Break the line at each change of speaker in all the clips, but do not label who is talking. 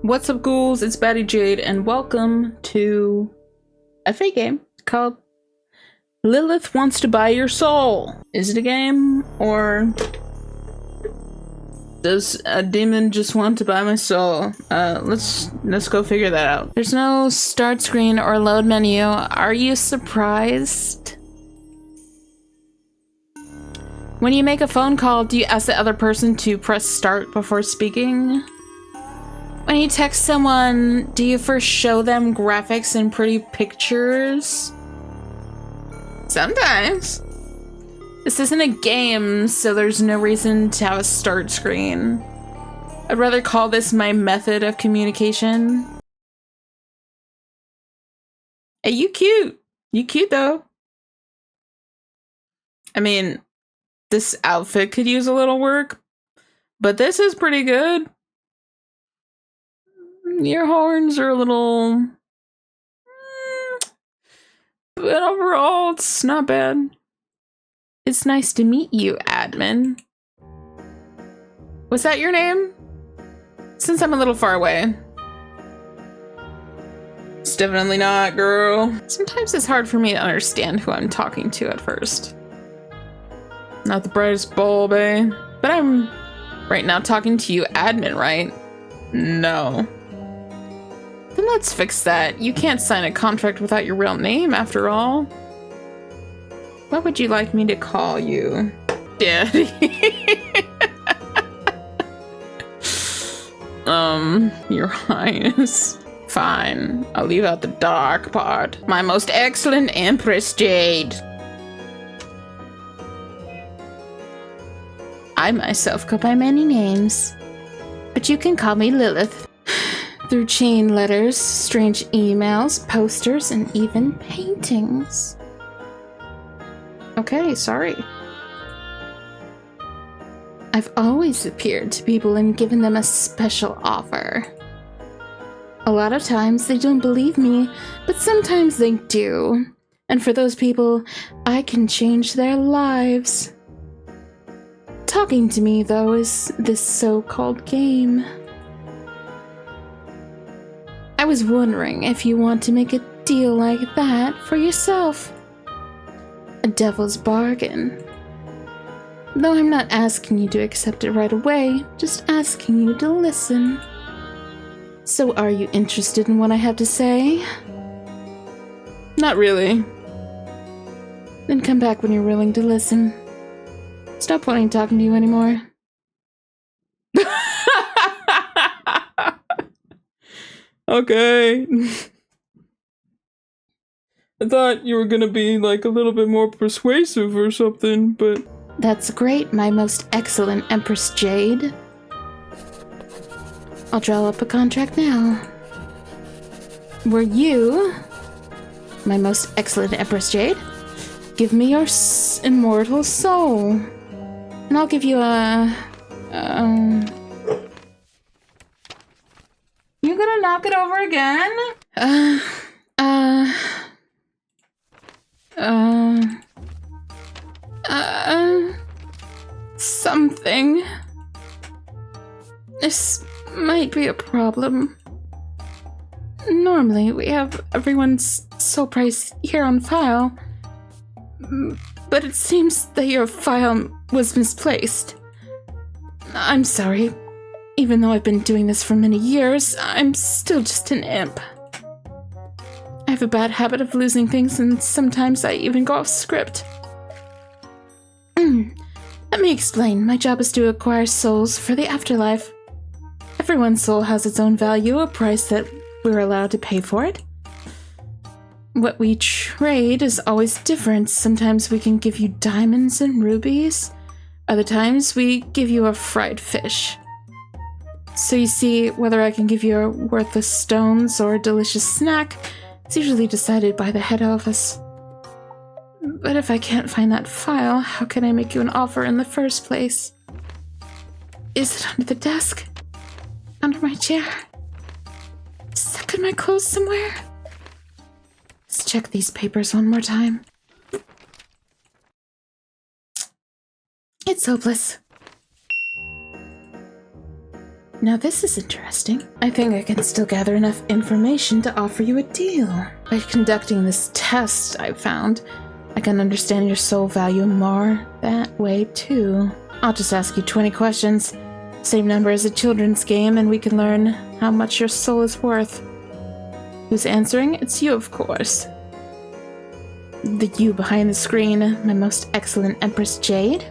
What's up, ghouls? It's Batty Jade, and welcome to a fake game called Lilith Wants to Buy Your Soul. Is it a game, or does a demon just want to buy my soul? Let's go figure that out. There's no start screen or load menu. Are you surprised? When you make a phone call, do you ask the other person to press start before speaking? When you text someone, do you first show them graphics and pretty pictures? Sometimes. This isn't a game, so there's no reason to have a start screen. I'd rather call this my method of communication. Hey, you cute. You cute, though. I mean, this outfit could use a little work, but this is pretty good. Your horns are a little... but overall, it's not bad. It's nice to meet you, admin. Was that your name? Since I'm a little far away. It's definitely not, girl. Sometimes it's hard for me to understand who I'm talking to at first. Not the brightest bulb, eh? But I'm right now talking to you, admin, right? No. Then let's fix that. You can't sign a contract without your real name, after all. What would you like me to call you? Daddy. Your Highness. Fine. I'll leave out the dark part. My most excellent Empress Jade. I myself go by many names, but you can call me Lilith. Through chain letters, strange emails, posters, and even paintings. Okay, sorry. I've always appeared to people and given them a special offer. A lot of times they don't believe me, but sometimes they do. And for those people, I can change their lives. Talking to me, though, is this so-called game. I was wondering if you want to make a deal like that for yourself. A devil's bargain. Though I'm not asking you to accept it right away, just asking you to listen. So are you interested in what I have to say? Not really. Then come back when you're willing to listen. Stop wanting talking to you anymore.
Okay. I thought you were gonna be like a little bit more persuasive or something, but...
That's great, my most excellent Empress Jade. I'll draw up a contract now. Were you, my most excellent Empress Jade, give me your immortal soul. And I'll give you a... You gonna knock it over again? Something. This might be a problem. Normally, we have everyone's soul price here on file, but it seems that your file was misplaced. I'm sorry. Even though I've been doing this for many years, I'm still just an imp. I have a bad habit of losing things, and sometimes I even go off script. Let me explain. My job is to acquire souls for the afterlife. Everyone's soul has its own value, a price that we're allowed to pay for it. What we trade is always different. Sometimes we can give you diamonds and rubies. Other times we give you a fried fish. So you see, whether I can give you a worthless stones or a delicious snack, it's usually decided by the head office. But if I can't find that file, how can I make you an offer in the first place? Is it under the desk? Under my chair? Stuck in my clothes somewhere? Let's check these papers one more time. It's hopeless. Now this is interesting. I think I can still gather enough information to offer you a deal. By conducting this test I found, I can understand your soul value more that way too. I'll just ask you 20 questions. Same number as a children's game, and we can learn how much your soul is worth. Who's answering? It's you, of course. The you behind the screen, my most excellent Empress Jade.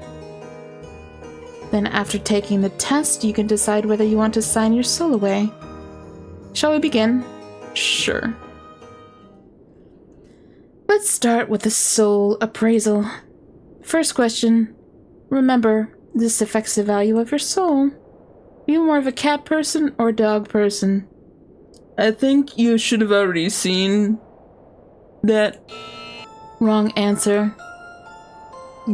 Then after taking the test, you can decide whether you want to sign your soul away. Shall we begin? Sure. Let's start with the soul appraisal. First question. Remember, this affects the value of your soul. Are you more of a cat person or dog person?
I think you should have already seen that.
Wrong answer.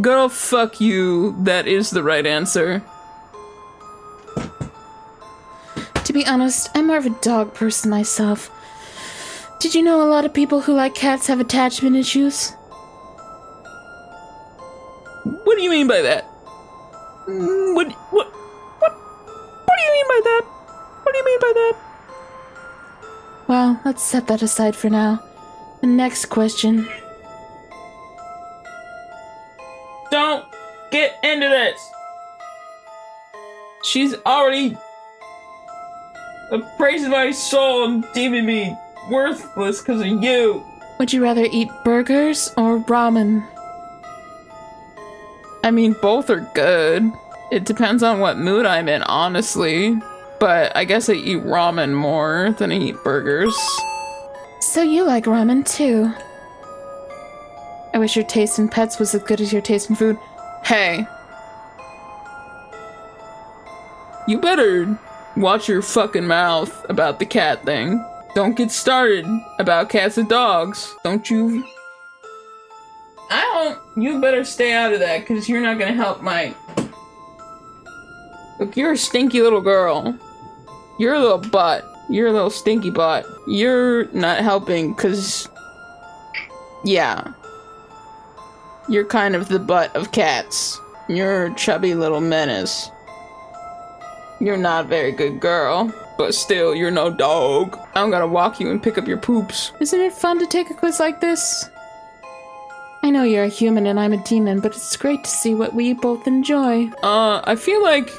Girl, fuck you. That is the right answer.
To be honest, I'm more of a dog person myself. Did you know a lot of people who like cats have attachment issues?
What do you mean by that? What do you mean by that? What do you mean by that?
Well, let's set that aside for now. The next question.
Don't get into this. She's already appraised my soul and deeming me worthless because of you.
Would you rather eat burgers or ramen?
I mean, both are good. It depends on what mood I'm in, honestly. But I guess I eat ramen more than I eat burgers.
So you like ramen too. I wish your taste in pets was as good as your taste in food.
Hey. You better watch your fucking mouth about the cat thing. Don't get started about cats and dogs. Don't you... You better stay out of that, because you're not gonna help my... Look, you're a stinky little girl. You're a little butt. You're a little stinky butt. You're not helping, because... Yeah. You're kind of the butt of cats. You're a chubby little menace. You're not a very good girl. But still, you're no dog. I'm gonna walk you and pick up your poops.
Isn't it fun to take a quiz like this? I know you're a human and I'm a demon, but it's great to see what we both enjoy.
I feel like...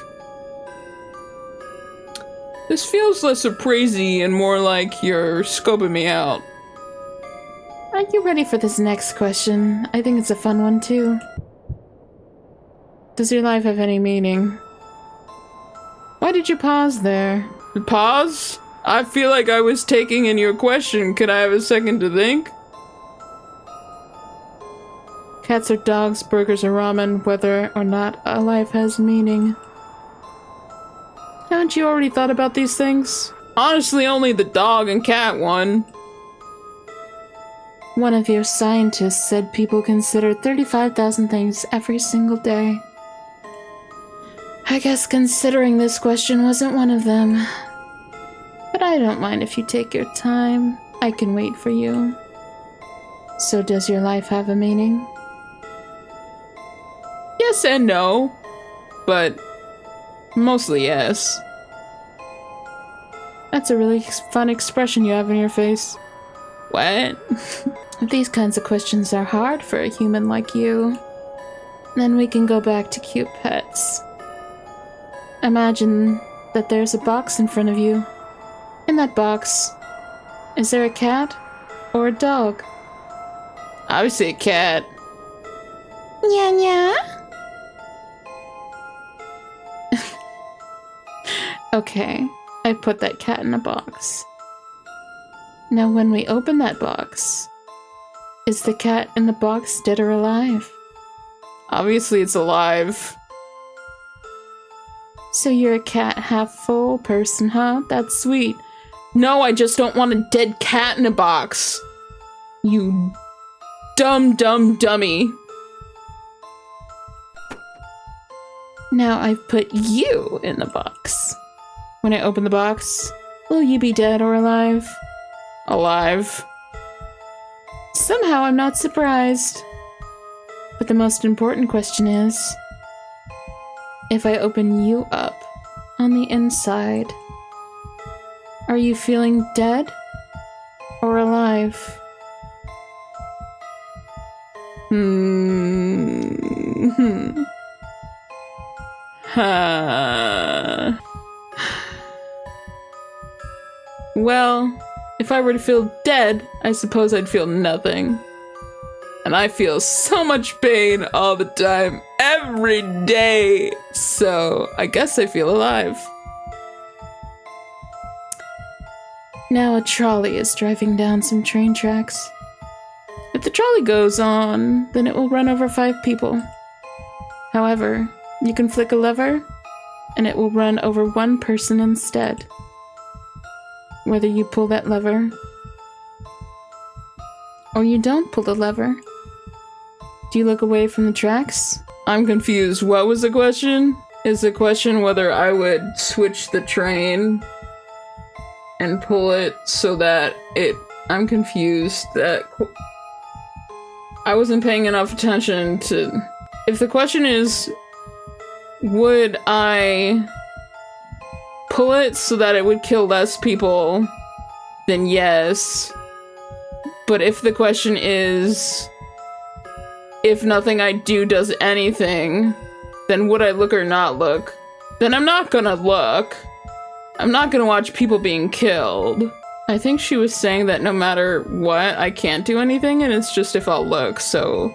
This feels less appraisey and more like you're scoping me out.
Are you ready for this next question? I think it's a fun one too. Does your life have any meaning? Why did you pause there?
Pause? I feel like I was taking in your question. Could I have a second to think?
Cats or dogs, burgers or ramen, whether or not a life has meaning. Haven't you already thought about these things?
Honestly, only the dog and cat one.
One of your scientists said people consider 35,000 things every single day. I guess considering this question wasn't one of them. But I don't mind if you take your time. I can wait for you. So does your life have a meaning?
Yes and no. But mostly yes.
That's a really fun expression you have in your face.
What?
If these kinds of questions are hard for a human like you, then we can go back to cute pets. Imagine that there's a box in front of you. In that box, is there a cat or a dog?
Obviously a cat.
Nya nya. Okay, I put that cat in a box. Now when we open that box, is the cat in the box dead or alive?
Obviously it's alive.
So you're a cat half full person, huh? That's sweet.
No, I just don't want a dead cat in a box. You dumb dummy.
Now I've put you in the box. When I open the box, will you be dead or alive?
Alive.
Somehow I'm not surprised. But the most important question is, if I open you up, on the inside? Are you feeling dead or alive?
Well, if I were to feel dead, I suppose I'd feel nothing. And I feel so much pain all the time, every day. So I guess I feel alive.
Now a trolley is driving down some train tracks. If the trolley goes on, then it will run over 5 people. However, you can flick a lever, and it will run over 1 person instead. Whether you pull that lever, or you don't pull the lever, do you look away from the tracks?
I'm confused. What was the question? Is the question whether I would switch the train and pull it so that I'm confused. I wasn't paying enough attention to... If the question is, would I pull it so that it would kill less people, then yes. But if the question is, if nothing I do does anything, then would I look or not look? Then I'm not gonna look. I'm not gonna watch people being killed. I think she was saying that no matter what, I can't do anything, and it's just if I'll look, so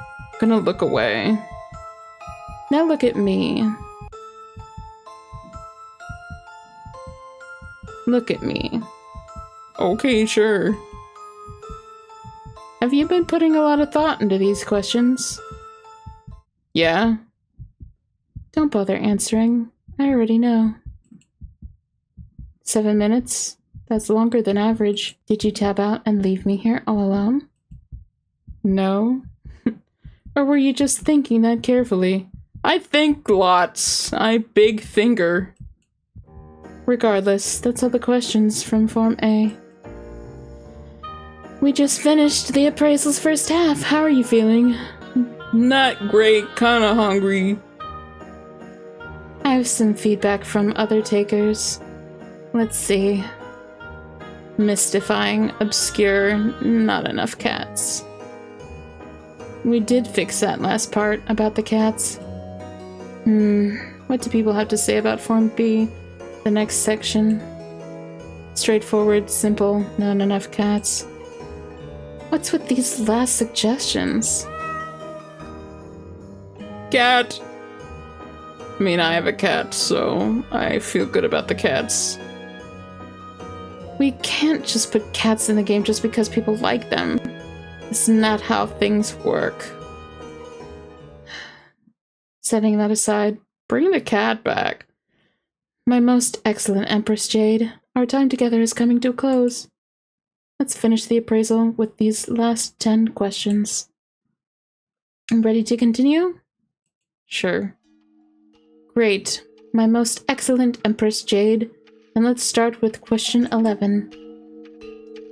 I'm gonna look away.
Now look at me. Look at me.
Okay, sure.
Have you been putting a lot of thought into these questions?
Yeah.
Don't bother answering. I already know. 7 minutes? That's longer than average. Did you tab out and leave me here all alone?
No.
Or were you just thinking that carefully?
I think lots. I big thinker.
Regardless, that's all the questions from Form A. We just finished the appraisal's first half. How are you feeling?
Not great, kinda hungry.
I have some feedback from other takers. Let's see. Mystifying, obscure, not enough cats. We did fix that last part about the cats. What do people have to say about Form B? The next section. Straightforward, simple, not enough cats. What's with these last suggestions?
Cat! I mean, I have a cat, so I feel good about the cats.
We can't just put cats in the game just because people like them. It's not how things work. Setting that aside,
bring the cat back.
My most excellent Empress Jade, our time together is coming to a close. Let's finish the appraisal with these last 10 questions. I'm ready to continue?
Sure.
Great. My most excellent Empress Jade. And let's start with question 11.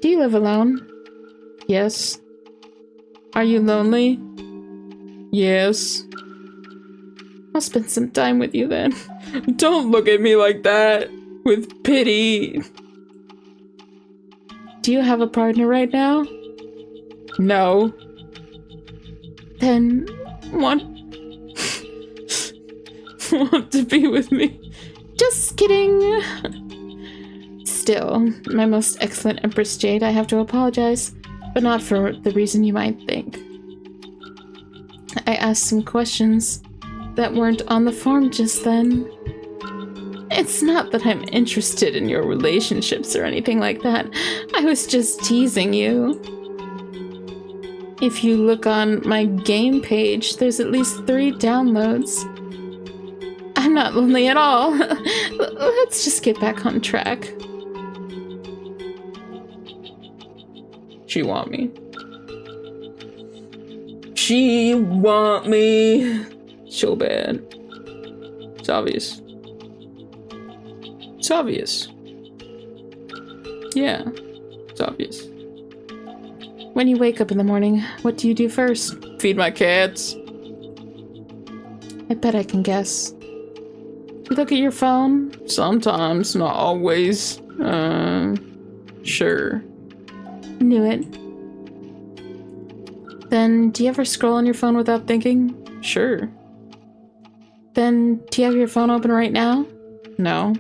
Do you live alone?
Yes.
Are you lonely?
Yes.
I'll spend some time with you then.
Don't look at me like that. With pity.
Do you have a partner right now?
No.
Then
want to be with me?
Just kidding. Still, my most excellent Empress Jade, I have to apologize, but not for the reason you might think. I asked some questions that weren't on the form just then. It's not that I'm interested in your relationships or anything like that. I was just teasing you. If you look on my game page, there's at least 3 downloads. I'm not lonely at all. Let's just get back on track.
She want me. She want me. So bad. It's obvious. It's obvious. Yeah, it's obvious.
When you wake up in the morning, what do you do first?
Feed my cats.
I bet I can guess. Do you look at your phone?
Sometimes, not always. Sure.
Knew it. Then, do you ever scroll on your phone without thinking?
Sure.
Then, do you have your phone open right now?
No.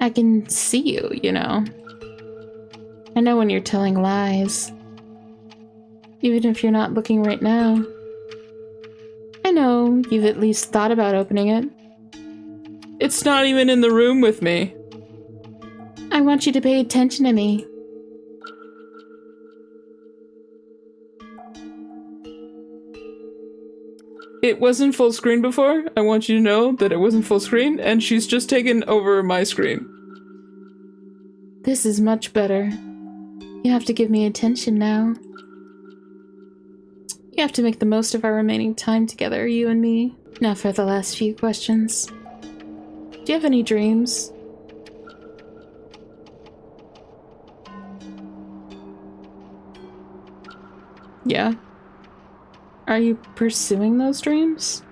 I can see you, you know. I know when you're telling lies. Even if you're not looking right now. I know you've at least thought about opening it.
It's not even in the room with me.
I want you to pay attention to me.
It wasn't full screen before. I want you to know that it wasn't full screen, and she's just taken over my screen.
This is much better. You have to give me attention now. You have to make the most of our remaining time together, you and me. Now for the last few questions. Do you have any dreams?
Yeah.
Are you pursuing those dreams?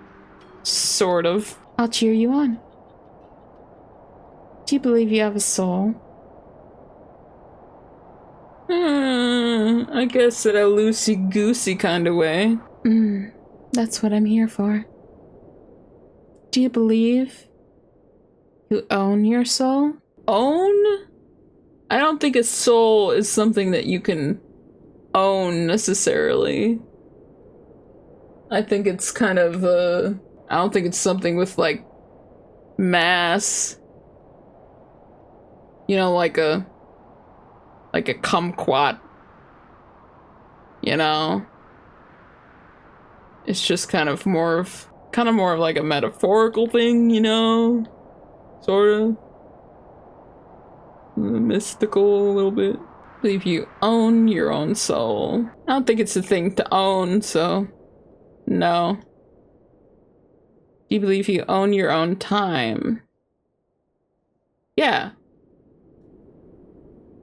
Sort of.
I'll cheer you on. Do you believe you have a soul?
I guess in a loosey-goosey kind of way.
That's what I'm here for. Do you believe you own your soul?
Own? I don't think a soul is something that you can own necessarily. I think it's kind of, I don't think it's something with, like, mass. You know, like a kumquat. You know? It's just kind of more of like a metaphorical thing, you know? Sort of. Mystical a little bit. I believe you own your own soul. I don't think it's a thing to own, so no. Do you believe you own your own time? Yeah.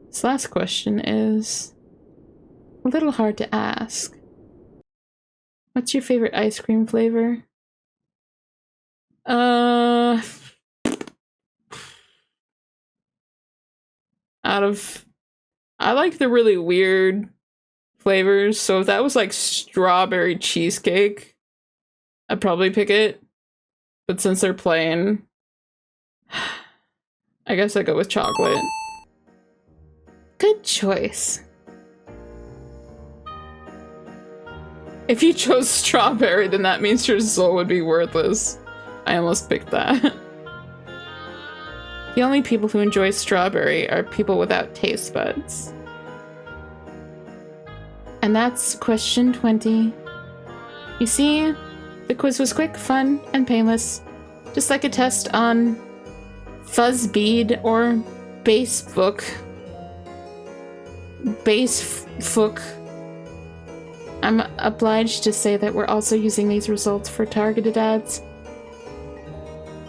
This last question is a little hard to ask. What's your favorite ice cream flavor?
I like the really weird flavors, so if that was like strawberry cheesecake, I'd probably pick it. But since they're plain, I guess I go with chocolate.
Good choice.
If you chose strawberry, then that means your soul would be worthless. I almost picked that. The only people who enjoy strawberry are people without taste buds.
And that's question 20. You see, the quiz was quick, fun, and painless. Just like a test on Fuzzbead or Basebook. Basefook. I'm obliged to say that we're also using these results for targeted ads.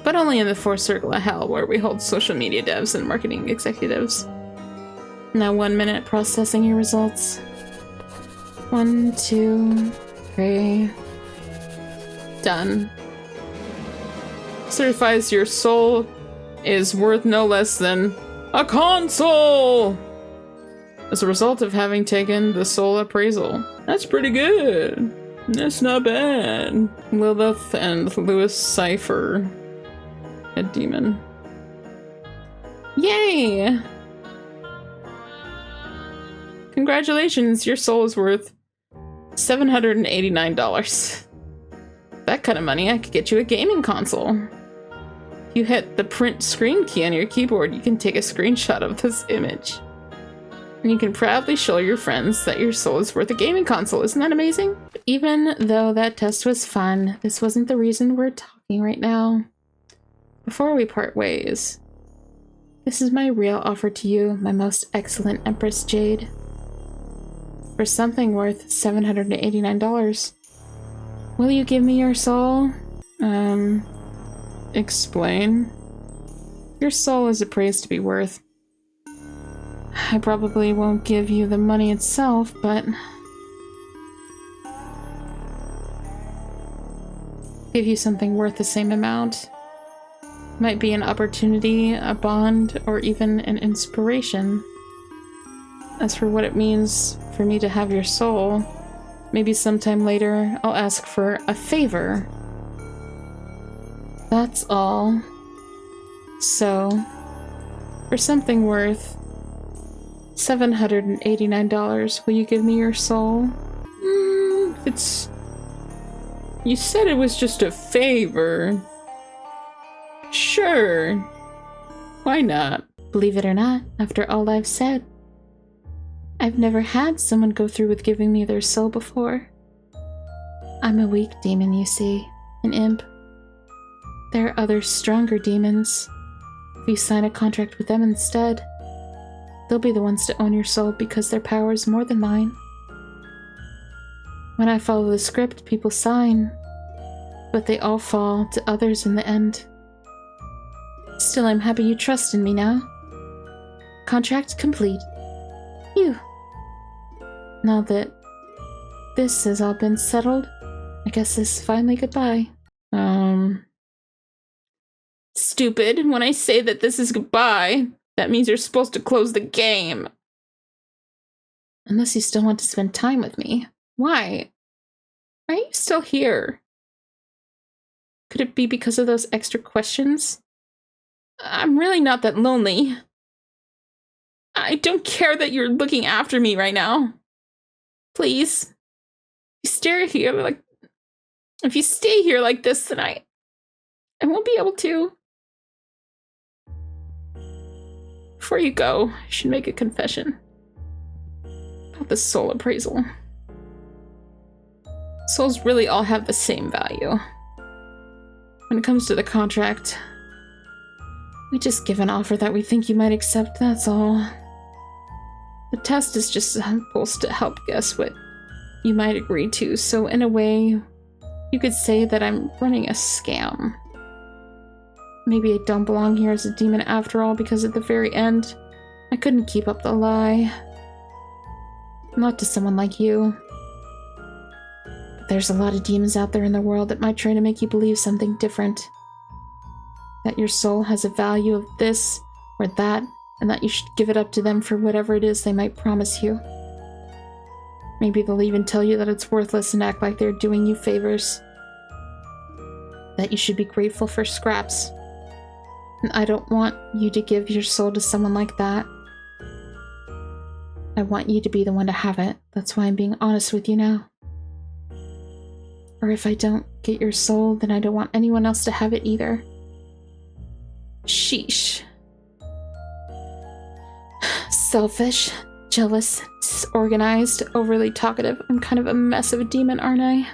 But only in the fourth circle of hell, where we hold social media devs and marketing executives. Now 1 minute processing your results. 1, 2, 3.
Done. Certifies your soul is worth no less than a console! As a result of having taken the soul appraisal. That's pretty good. That's not bad. Lilith and Lewis Cypher. A demon. Yay! Congratulations, your soul is worth $789. That kind of money, I could get you a gaming console. If you hit the print screen key on your keyboard, you can take a screenshot of this image. And you can proudly show your friends that your soul is worth a gaming console. Isn't that amazing? Even though that test was fun, this wasn't the reason we're talking right now. Before we part ways, this is my real offer to you, my most excellent Empress Jade. For something worth $789. Will you give me your soul? Explain. Your soul is appraised to be worth. I probably won't give you the money itself, but give you something worth the same amount.
Might be an opportunity, a bond, or even an inspiration. As for what it means for me to have your soul, maybe sometime later I'll ask for a favor. That's all. So, for something worth $789, will you give me your soul?
It's... You said it was just a favor. Sure. Why not?
Believe it or not, after all I've said, I've never had someone go through with giving me their soul before. I'm a weak demon, you see, an imp. There are other stronger demons. If you sign a contract with them instead, they'll be the ones to own your soul because their power is more than mine. When I follow the script, people sign, but they all fall to others in the end. Still, I'm happy you trust in me now. Contract complete. Phew. Now that this has all been settled, I guess this is finally goodbye.
Stupid. When I say that this is goodbye, that means you're supposed to close the game.
Unless you still want to spend time with me.
Why? Why are you still here?
Could it be because of those extra questions?
I'm really not that lonely. I don't care that you're looking after me right now. Please. You stay here like... If you stay here like this, then I won't be able to. Before you go, I should make a confession about the soul appraisal. Souls really all have the same value. When it comes to the contract, we just give an offer that we think you might accept, that's all. The test is just supposed to help guess what you might agree to, so in a way, you could say that I'm running a scam. Maybe I don't belong here as a demon after all, because at the very end, I couldn't keep up the lie. Not to someone like you. But there's a lot of demons out there in the world that might try to make you believe something different. That your soul has a value of this or that, and that you should give it up to them for whatever it is they might promise you. Maybe they'll even tell you that it's worthless and act like they're doing you favors. That you should be grateful for scraps. And I don't want you to give your soul to someone like that. I want you to be the one to have it. That's why I'm being honest with you now. Or if I don't get your soul, then I don't want anyone else to have it either. Sheesh. Selfish, jealous, disorganized, overly talkative. I'm kind of a mess of a demon, aren't I?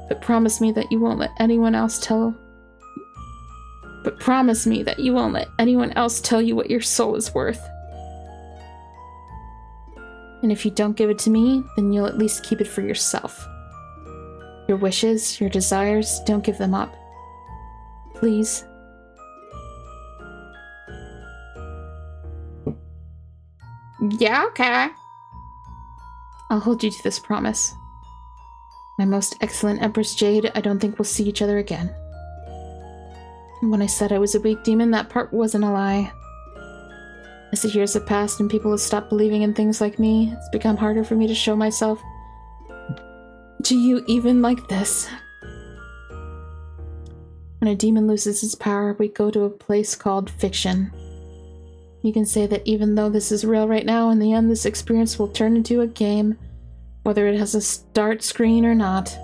But promise me that you won't let anyone else tell you what your soul is worth. And if you don't give it to me, then you'll at least keep it for yourself. Your wishes, your desires, don't give them up. Please. Yeah, okay.
I'll hold you to this promise. My most excellent Empress Jade, I don't think we'll see each other again. When I said I was a weak demon, that part wasn't a lie. As the years have passed and people have stopped believing in things like me, it's become harder for me to show myself to you even like this. When a demon loses its power, we go to a place called fiction. You can say that even though this is real right now, in the end this experience will turn into a game, whether it has a start screen or not.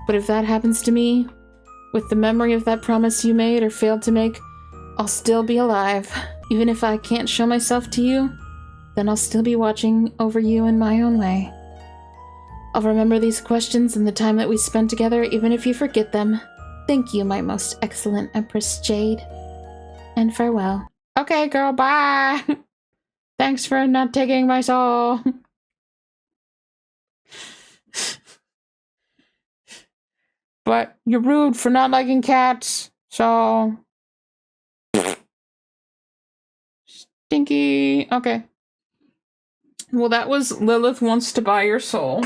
But if that happens to me, with the memory of that promise you made or failed to make, I'll still be alive. Even if I can't show myself to you, then I'll still be watching over you in my own way. I'll remember these questions and the time that we spent together, even if you forget them. Thank you, my most excellent Empress Jade. And farewell.
Okay, girl, bye. Thanks for not taking my soul. But you're rude for not liking cats, so... Stinky. Okay. Well, that was Lilith Wants to Buy Your Soul.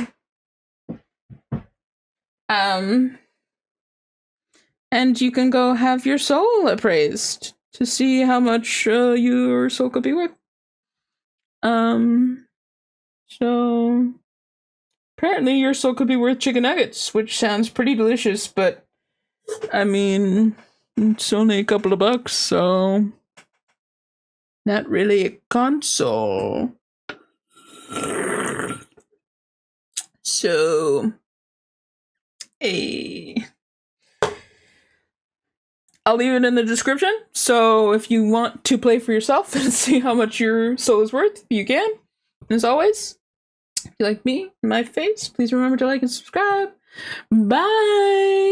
And And you can go have your soul appraised to see how much your soul could be worth. So apparently your soul could be worth chicken nuggets, which sounds pretty delicious, but I mean, it's only a couple of bucks, so not really a console. So, I'll leave it in the description. So if you want to play for yourself and see how much your soul is worth, you can. And as always, if you like me and my face, please remember to like and subscribe. Bye!